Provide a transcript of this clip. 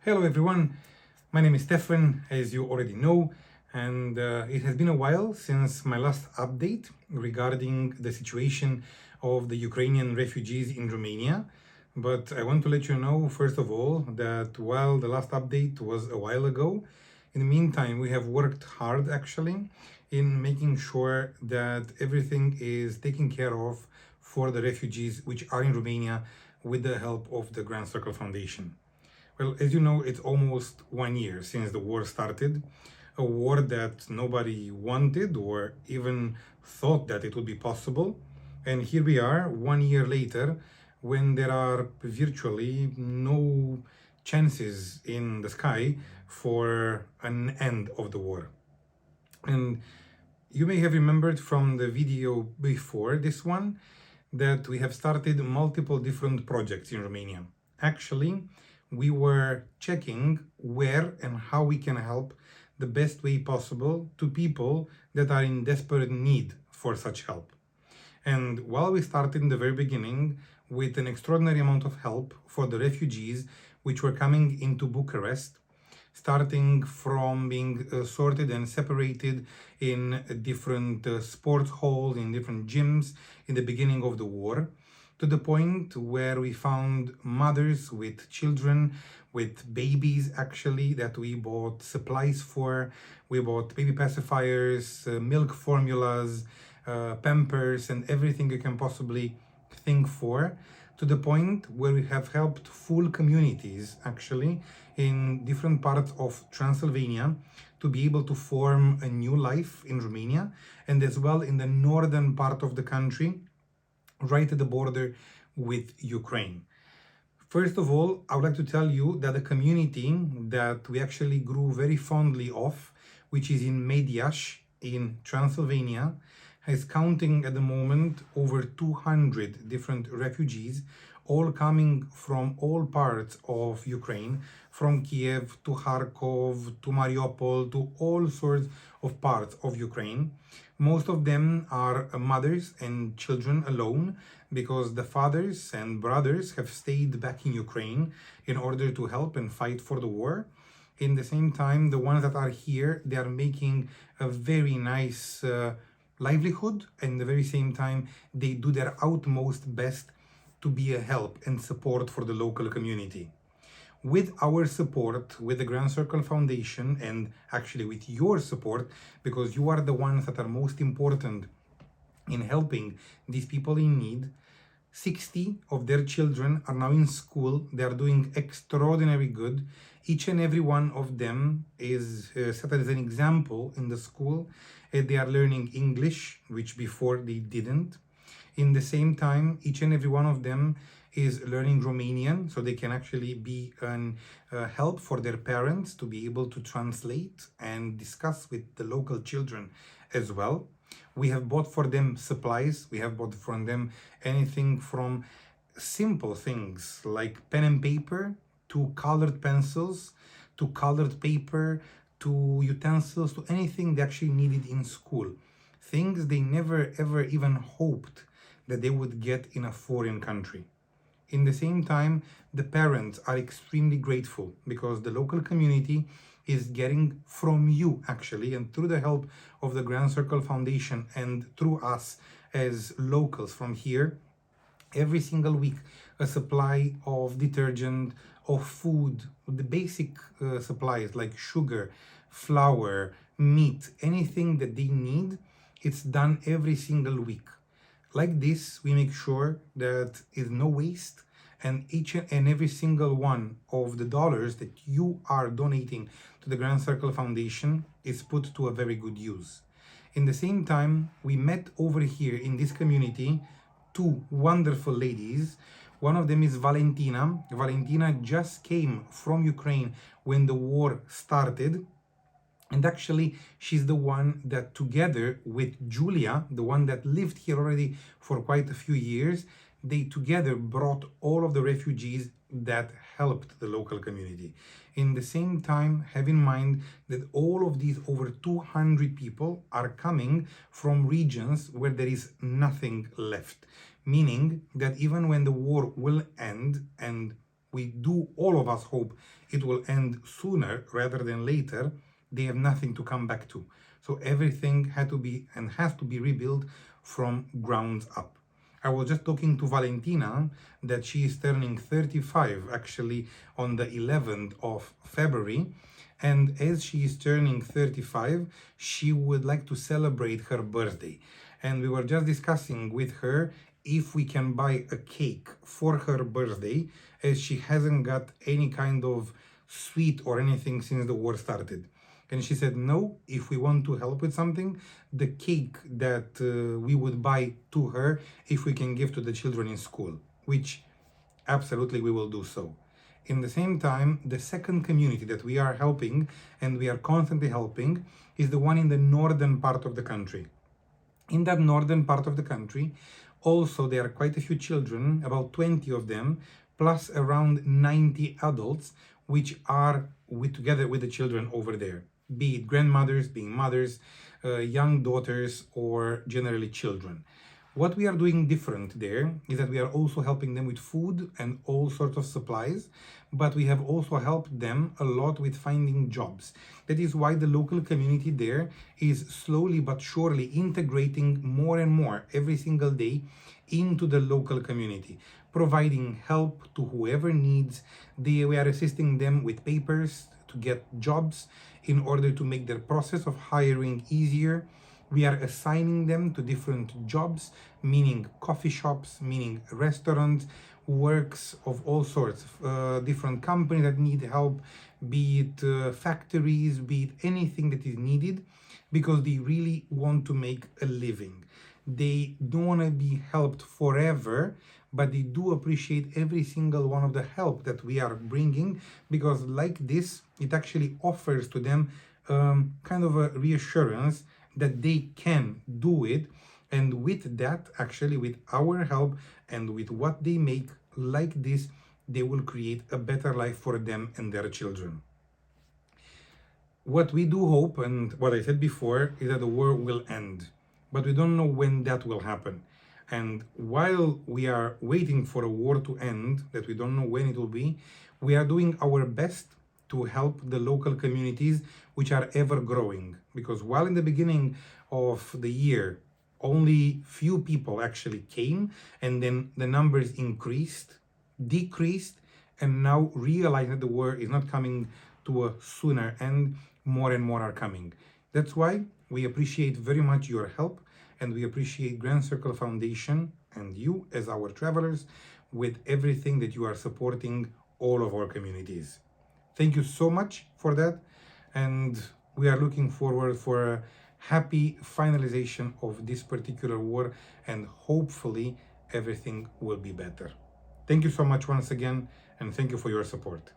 Hello everyone, my name is Stefan, as you already know, and it has been a while since my last update regarding the situation of the Ukrainian refugees in Romania. But I want to let you know, first of all, that while the last update was a while ago, in the meantime, we have worked hard actually in making sure that everything is taken care of for the refugees which are in Romania with the help of the Grand Circle Foundation. Well, as you know, it's almost 1 year since the war started, a war that nobody wanted or even thought that it would be possible. And here we are, 1 year later, when there are virtually no chances in the sky for an end of the war. And you may have remembered from the video before this one that we have started multiple different projects in Romania. Actually, we were checking where and how we can help the best way possible to people that are in desperate need for such help. And while we started in the very beginning with an extraordinary amount of help for the refugees which were coming into Bucharest, starting from being sorted and separated in different sports halls, in different gyms in the beginning of the war, to the point where we found mothers with children, with babies actually, that we bought supplies for. We bought baby pacifiers, milk formulas, Pampers, and everything you can possibly think for, to the point where we have helped full communities actually in different parts of Transylvania to be able to form a new life in Romania, and as well in the northern part of the country, right at the border with Ukraine. First of all, I would like to tell you that the community that we actually grew very fondly of, which is in Mediaș in Transylvania, is counting at the moment over 200 different refugees, all coming from all parts of Ukraine, from Kiev to Kharkov to Mariupol to all sorts of parts of Ukraine. Most of them are mothers and children alone, because the fathers and brothers have stayed back in Ukraine in order to help and fight for the war. In the same time, the ones that are here, they are making a very nice livelihood, and at the very same time, they do their utmost best to be a help and support for the local community. With our support, with the Grand Circle Foundation, and actually with your support, because you are the ones that are most important in helping these people in need, 60 of their children are now in school. They are doing extraordinarily good. Each and every one of them is set as an example in the school. They are learning English, which before they didn't. In the same time, each and every one of them is learning Romanian, so they can actually be an help for their parents to be able to translate and discuss with the local children as well. We have bought for them supplies. We have bought for them anything from simple things like pen and paper to colored pencils, to colored paper, to utensils, to anything they actually needed in school. Things they never ever even hoped that they would get in a foreign country. In the same time, the parents are extremely grateful because the local community is getting from you actually, and through the help of the Grand Circle Foundation and through us as locals from here, every single week a supply of detergent, of food, the basic supplies like sugar, flour, meat, anything that they need, it's done every single week. Like this, we make sure that is no waste, and each and every single one of the dollars that you are donating to the Grand Circle Foundation is put to a very good use. In the same time, we met over here in this community two wonderful ladies. One of them is Valentina. Valentina just came from Ukraine when the war started. And actually, she's the one that together with Julia, the one that lived here already for quite a few years, they together brought all of the refugees that helped the local community. In the same time, have in mind that all of these over 200 people are coming from regions where there is nothing left. Meaning that even when the war will end and we do all of us hope it will end sooner rather than later, they have nothing to come back to. So everything had to be and has to be rebuilt from grounds up. I was just talking to Valentina that she is turning 35 actually on the 11th of February. And as she is turning 35, she would like to celebrate her birthday. And we were just discussing with her if we can buy a cake for her birthday, as she hasn't got any kind of sweet or anything since the war started. And she said, no, if we want to help with something, the cake that we would buy to her, if we can give to the children in school, which absolutely we will do so. In the same time, the second community that we are helping, and we are constantly helping, is the one in the northern part of the country. In that northern part of the country, also there are quite a few children, about 20 of them, plus around 90 adults, which are together with the children over there, be it grandmothers, being mothers, young daughters, or generally children. What we are doing different there is that we are also helping them with food and all sorts of supplies, but we have also helped them a lot with finding jobs. That is why the local community there is slowly but surely integrating more and more every single day into the local community, providing help to whoever needs. We are assisting them with papers to get jobs in order to make their process of hiring easier. We are assigning them to different jobs, meaning coffee shops, meaning restaurants, works of all sorts, different companies that need help, be it factories, be it anything that is needed, because they really want to make a living. They don't want to be helped forever, but they do appreciate every single one of the help that we are bringing, because like this, it actually offers to them kind of a reassurance that they can do it. And with that, actually, with our help and with what they make like this, they will create a better life for them and their children. What we do hope, and what I said before, is that the war will end, but we don't know when that will happen. And while we are waiting for a war to end, that we don't know when it will be, we are doing our best to help the local communities, which are ever growing. Because while in the beginning of the year, only few people actually came, and then the numbers decreased, and now realize that the war is not coming to a sooner end, more and more are coming. That's why we appreciate very much your help, and we appreciate Grand Circle Foundation and you as our travelers with everything that you are supporting all of our communities. Thank you so much for that, and we are looking forward for a happy finalization of this particular war, and hopefully everything will be better. Thank you so much once again, and thank you for your support.